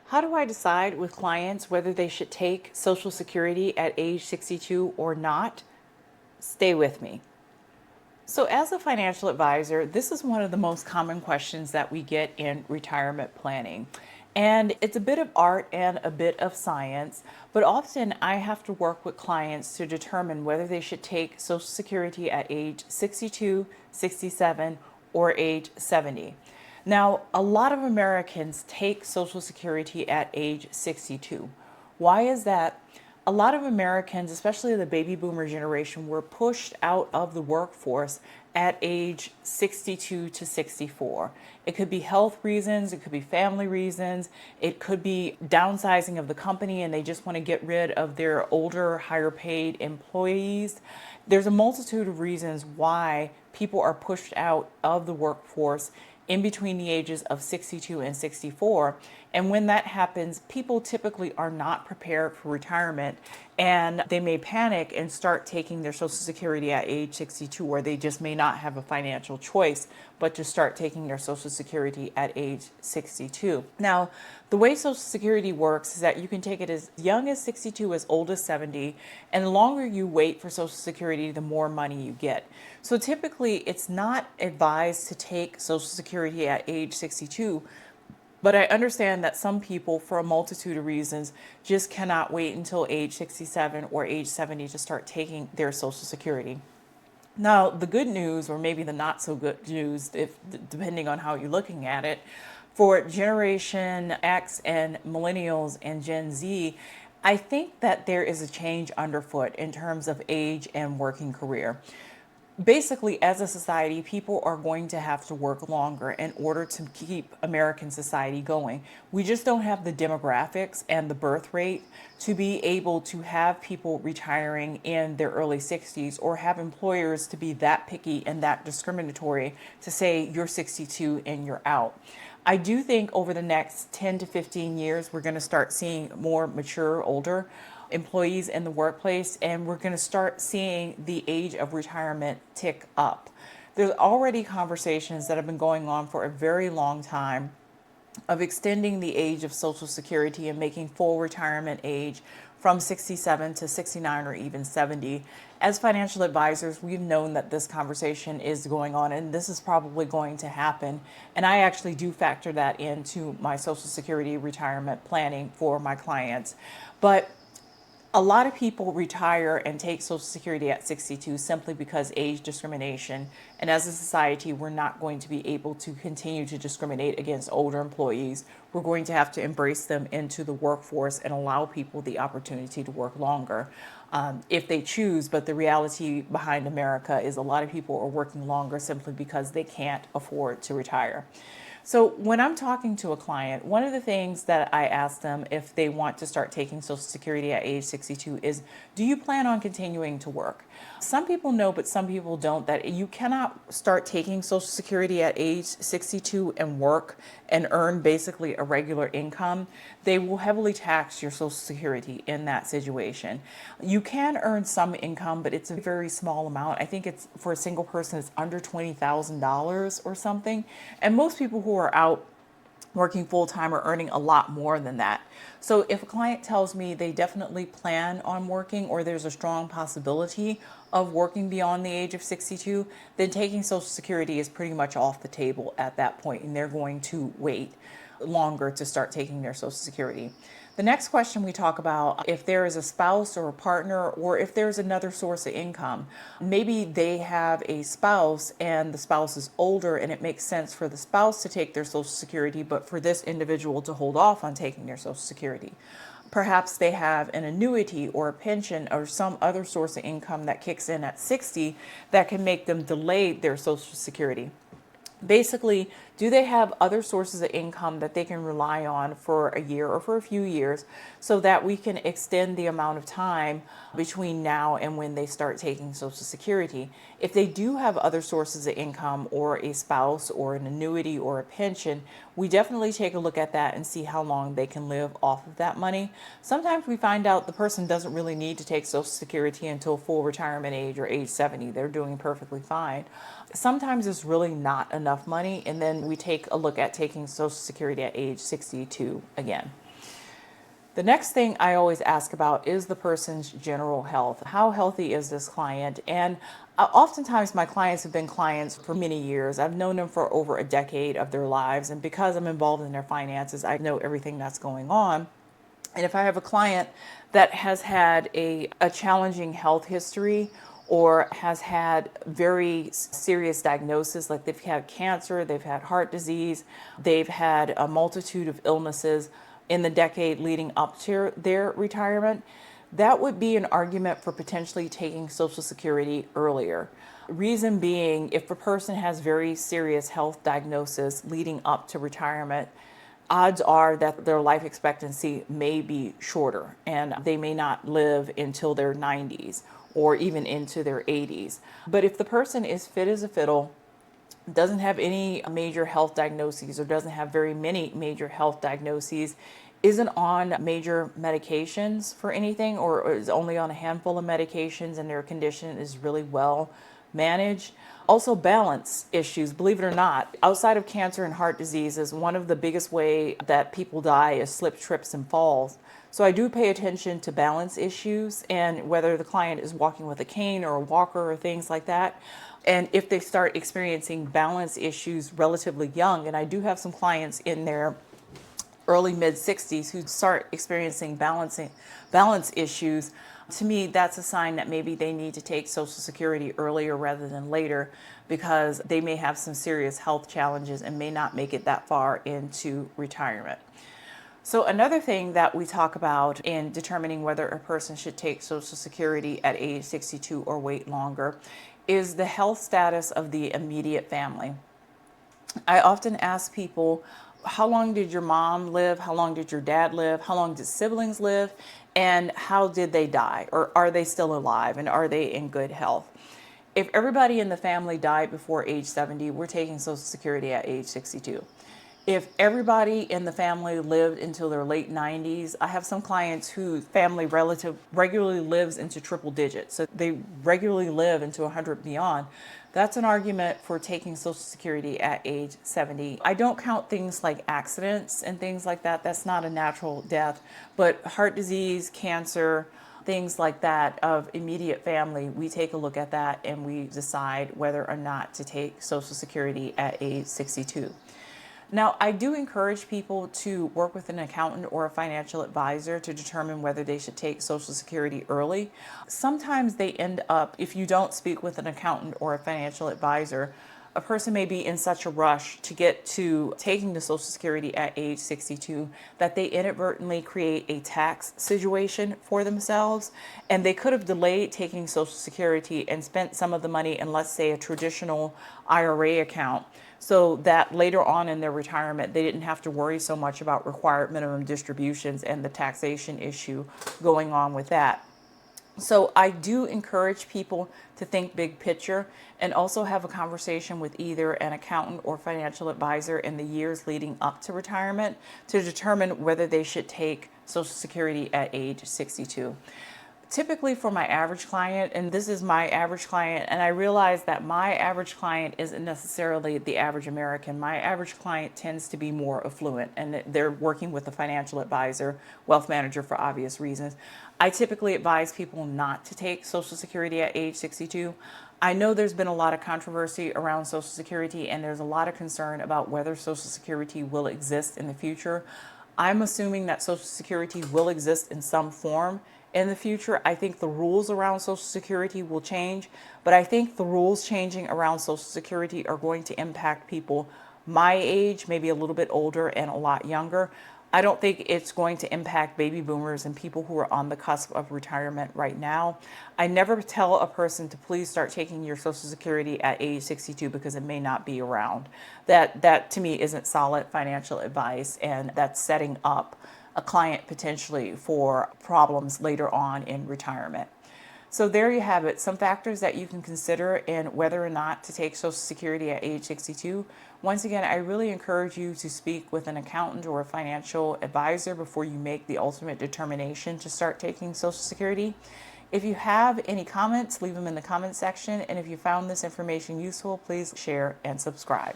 How do I decide with clients whether they should take Social Security at age 62 or not? Stay with me. So, as a financial advisor, this is one of the most common questions that we get in retirement planning. And it's a bit of art and a bit of science, but often I have to work with clients to determine whether they should take Social Security at age 62, 67, or age 70. Now, a lot of Americans take Social Security at age 62. Why is that? A lot of Americans, especially the baby boomer generation, were pushed out of the workforce at age 62 to 64. It could be health reasons, it could be family reasons, it could be downsizing of the company and they just want to get rid of their older, higher paid employees. There's a multitude of reasons why people are pushed out of the workforce in between the ages of 62 and 64. And when that happens, people typically are not prepared for retirement and they may panic and start taking their Social Security at age 62, or they just may not have a financial choice but to start taking their Social Security at age 62. Now, the way Social Security works is that you can take it as young as 62, as old as 70, and the longer you wait for Social Security, the more money you get. So typically, it's not advised to take Social Security at age 62. But I understand that some people, for a multitude of reasons, just cannot wait until age 67 or age 70 to start taking their Social Security. Now, the good news, or maybe the not so good news, if depending on how you're looking at it, for Generation X and Millennials and Gen Z, I think that there is a change underfoot in terms of age and working career. Basically, as a society, people are going to have to work longer in order to keep American society going. We just don't have the demographics and the birth rate to be able to have people retiring in their early 60s, or have employers to be that picky and that discriminatory to say you're 62 and you're out. I do think over the next 10 to 15 years, we're going to start seeing more mature, older employees in the workplace, and we're going to start seeing the age of retirement tick up. There's already conversations that have been going on for a very long time of extending the age of Social Security and making full retirement age from 67 to 69 or even 70. As financial advisors, we've known that this conversation is going on and this is probably going to happen. And I actually do factor that into my Social Security retirement planning for my clients. But a lot of people retire and take Social Security at 62 simply because age discrimination. And as a society, we're not going to be able to continue to discriminate against older employees. We're going to have to embrace them into the workforce and allow people the opportunity to work longer if they choose. But the reality behind America is a lot of people are working longer simply because they can't afford to retire. So when I'm talking to a client, one of the things that I ask them if they want to start taking Social Security at age 62 is, do you plan on continuing to work? Some people know, but some people don't, that you cannot start taking Social Security at age 62 and work and earn basically a regular income. They will heavily tax your Social Security in that situation. You can earn some income, but it's a very small amount. I think it's for a single person, it's under $20,000 or something. And most people who are out working full time are earning a lot more than that. So if a client tells me they definitely plan on working, or there's a strong possibility of working beyond the age of 62, then taking Social Security is pretty much off the table at that point, and they're going to wait longer to start taking their Social Security. The next question we talk about, if there is a spouse or a partner, or if there's another source of income. Maybe they have a spouse and the spouse is older and it makes sense for the spouse to take their Social Security, but for this individual to hold off on taking their Social Security. Perhaps they have an annuity or a pension or some other source of income that kicks in at 60 that can make them delay their Social Security. Basically, do they have other sources of income that they can rely on for a year or for a few years so that we can extend the amount of time between now and when they start taking Social Security? If they do have other sources of income, or a spouse or an annuity or a pension, we definitely take a look at that and see how long they can live off of that money. Sometimes we find out the person doesn't really need to take Social Security until full retirement age or age 70. They're doing perfectly fine. Sometimes it's really not enough money, and then we take a look at taking Social Security at age 62 again. The next thing I always ask about is the person's general health. How healthy is this client? And oftentimes my clients have been clients for many years. I've known them for over a decade of their lives. And because I'm involved in their finances, I know everything that's going on. And if I have a client that has had a challenging health history or has had very serious diagnosis, like they've had cancer, they've had heart disease, they've had a multitude of illnesses in the decade leading up to their retirement, that would be an argument for potentially taking Social Security earlier. Reason being, if a person has very serious health diagnosis leading up to retirement, odds are that their life expectancy may be shorter and they may not live until their 90s or even into their 80s. But if the person is fit as a fiddle, doesn't have any major health diagnoses or doesn't have very many major health diagnoses, isn't on major medications for anything or is only on a handful of medications and their condition is really well managed. Also balance issues, believe it or not, outside of cancer and heart diseases, one of the biggest way that people die is slip, trips, and falls. So I do pay attention to balance issues and whether the client is walking with a cane or a walker or things like that. And if they start experiencing balance issues relatively young, and I do have some clients in their early mid 60s who start experiencing balance issues, to me that's a sign that maybe they need to take Social Security earlier rather than later because they may have some serious health challenges and may not make it that far into retirement. So another thing that we talk about in determining whether a person should take Social Security at age 62 or wait longer is the health status of the immediate family. I often ask people, how long did your mom live? How long did your dad live? How long did siblings live? And how did they die? Or are they still alive? And are they in good health? If everybody in the family died before age 70, we're taking Social Security at age 62. If everybody in the family lived until their late 90s, I have some clients whose family relative regularly lives into triple digits. So they regularly live into 100 beyond. That's an argument for taking Social Security at age 70. I don't count things like accidents and things like that. That's not a natural death. But heart disease, cancer, things like that of immediate family, we take a look at that and we decide whether or not to take Social Security at age 62. Now, I do encourage people to work with an accountant or a financial advisor to determine whether they should take Social Security early. Sometimes they end up, if you don't speak with an accountant or a financial advisor, a person may be in such a rush to get to taking the Social Security at age 62 that they inadvertently create a tax situation for themselves. And they could have delayed taking Social Security and spent some of the money in, let's say, a traditional IRA account, so that later on in their retirement, they didn't have to worry so much about required minimum distributions and the taxation issue going on with that. So I do encourage people to think big picture and also have a conversation with either an accountant or financial advisor in the years leading up to retirement to determine whether they should take Social Security at age 62. Typically for my average client, and this is my average client, and I realize that my average client isn't necessarily the average American. My average client tends to be more affluent and they're working with a financial advisor, wealth manager for obvious reasons. I typically advise people not to take Social Security at age 62. I know there's been a lot of controversy around Social Security and there's a lot of concern about whether Social Security will exist in the future. I'm assuming that Social Security will exist in some form in the future. I think the rules around Social Security will change, but I think the rules changing around Social Security are going to impact people my age, maybe a little bit older and a lot younger. I don't think it's going to impact baby boomers and people who are on the cusp of retirement right now. I never tell a person to please start taking your Social Security at age 62 because it may not be around. That to me isn't solid financial advice, and that's setting up a client potentially for problems later on in retirement. So there you have it, some factors that you can consider in whether or not to take Social Security at age 62. Once again, I really encourage you to speak with an accountant or a financial advisor before you make the ultimate determination to start taking Social Security. If you have any comments, leave them in the comment section. And if you found this information useful, please share and subscribe.